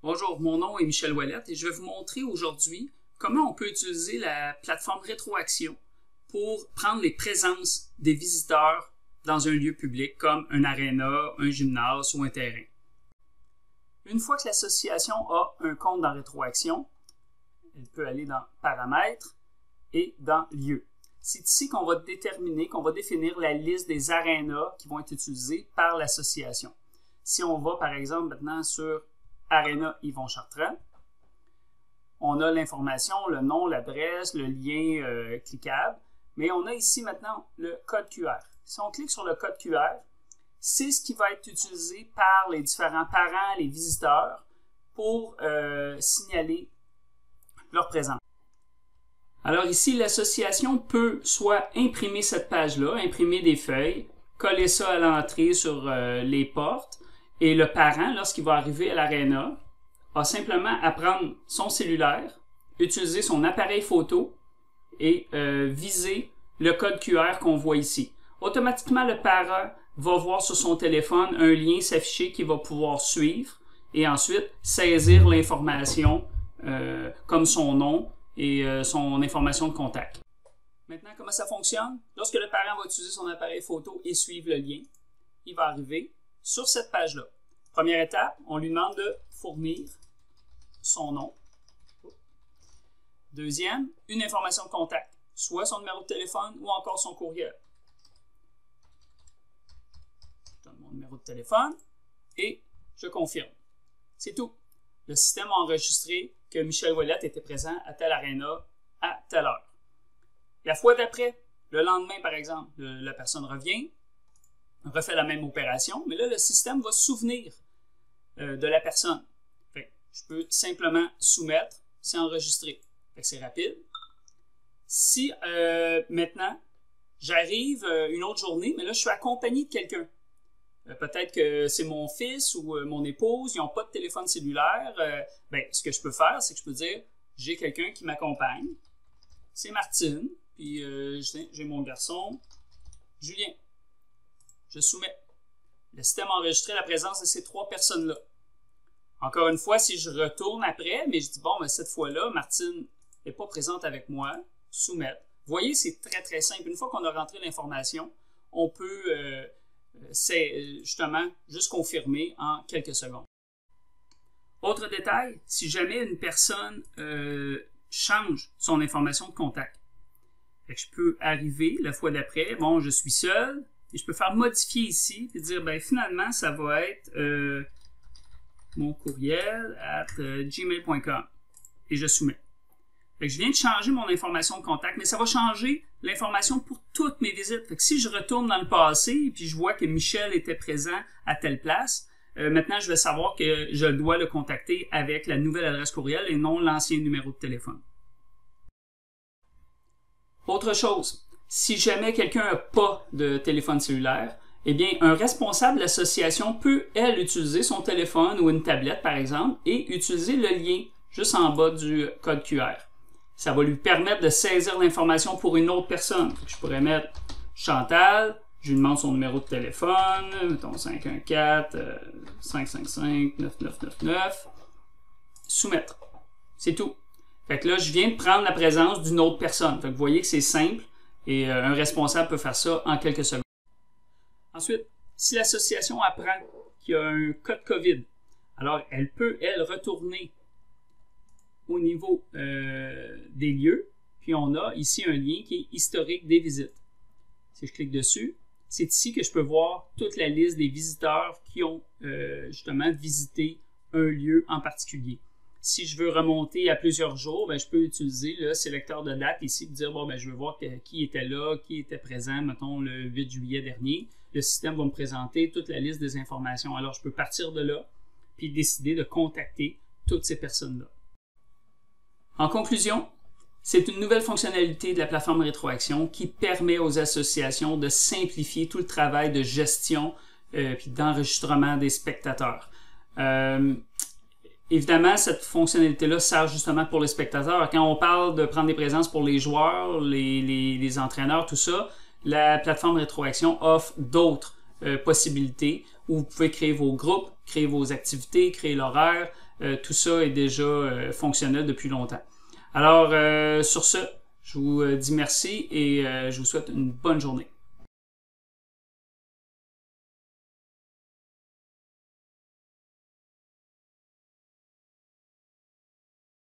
Bonjour, mon nom est Michel Ouellette et je vais vous montrer aujourd'hui comment on peut utiliser la plateforme Rétroaction pour prendre les présences des visiteurs dans un lieu public comme un aréna, un gymnase ou un terrain. Une fois que l'association a un compte dans Rétroaction, elle peut aller dans Paramètres et dans Lieux. C'est ici qu'on va déterminer, qu'on va définir la liste des arénas qui vont être utilisés par l'association. Si on va par exemple maintenant sur Aréna Yvon Chartrand, on a l'information, le nom, l'adresse, le lien cliquable, mais on a ici maintenant le code QR. Si on clique sur le code QR, c'est ce qui va être utilisé par les différents parents, les visiteurs, pour signaler leur présence. Alors ici, l'association peut soit imprimer cette page-là, imprimer des feuilles, coller ça à l'entrée sur les portes, et le parent, lorsqu'il va arriver à l'aréna, a simplement à prendre son cellulaire, utiliser son appareil photo et viser le code QR qu'on voit ici. Automatiquement, le parent va voir sur son téléphone un lien s'afficher qu'il va pouvoir suivre et ensuite saisir l'information comme son nom et son information de contact. Maintenant, comment ça fonctionne? Lorsque le parent va utiliser son appareil photo et suivre le lien, il va arriver sur cette page-là. Première étape, on lui demande de fournir son nom. Deuxième, une information de contact, soit son numéro de téléphone ou encore son courriel. Je donne mon numéro de téléphone et je confirme. C'est tout. Le système a enregistré que Michel Ouellette était présent à telle aréna à telle heure. La fois d'après, le lendemain par exemple, la personne revient, refait la même opération, mais là le système va se souvenir de la personne. Fait, je peux simplement soumettre, c'est enregistré. C'est rapide. Si maintenant j'arrive une autre journée, mais là je suis accompagné de quelqu'un. Peut-être que c'est mon fils ou mon épouse, ils n'ont pas de téléphone cellulaire. Ce que je peux faire, c'est que je peux dire, j'ai quelqu'un qui m'accompagne. C'est Martine, puis j'ai mon garçon, Julien. Je soumets. Le système a enregistré la présence de ces trois personnes-là. Encore une fois, si je retourne après, mais je dis, bon, mais cette fois-là, Martine n'est pas présente avec moi, soumettre. Vous voyez, c'est très, très simple. Une fois qu'on a rentré l'information, on peut justement juste confirmer en quelques secondes. Autre détail, si jamais une personne change son information de contact, je peux arriver la fois d'après, bon, je suis seul, et je peux faire modifier ici et dire, ben finalement, ça va être mon courriel @gmail.com et je soumets. Fait que je viens de changer mon information de contact, mais ça va changer l'information pour toutes mes visites. Fait que si je retourne dans le passé et puis je vois que Michel était présent à telle place, maintenant je vais savoir que je dois le contacter avec la nouvelle adresse courriel et non l'ancien numéro de téléphone. Autre chose, si jamais quelqu'un n'a pas de téléphone cellulaire, eh bien, un responsable de l'association peut, elle, utiliser son téléphone ou une tablette, par exemple, et utiliser le lien juste en bas du code QR. Ça va lui permettre de saisir l'information pour une autre personne. Je pourrais mettre Chantal, je lui demande son numéro de téléphone, mettons 514-555-9999, soumettre. C'est tout. Fait que là, je viens de prendre la présence d'une autre personne. Fait que vous voyez que c'est simple et un responsable peut faire ça en quelques secondes. Ensuite, si l'association apprend qu'il y a un code COVID, alors elle peut, elle, retourner au niveau des lieux, puis on a ici un lien qui est historique des visites. Si je clique dessus, c'est ici que je peux voir toute la liste des visiteurs qui ont justement visité un lieu en particulier. Si je veux remonter à plusieurs jours, je peux utiliser le sélecteur de date ici et dire, bon, je veux voir qui était là, qui était présent, mettons le 8 juillet dernier. Le système va me présenter toute la liste des informations. Alors, je peux partir de là puis décider de contacter toutes ces personnes-là. En conclusion, c'est une nouvelle fonctionnalité de la plateforme Rétroaction qui permet aux associations de simplifier tout le travail de gestion puis d'enregistrement des spectateurs. Évidemment, cette fonctionnalité-là sert justement pour les spectateurs. Quand on parle de prendre des présences pour les joueurs, les entraîneurs, tout ça, la plateforme Rétroaction offre d'autres possibilités où vous pouvez créer vos groupes, créer vos activités, créer l'horaire, tout ça est déjà fonctionnel depuis longtemps. Alors, sur ce, je vous dis merci et je vous souhaite une bonne journée.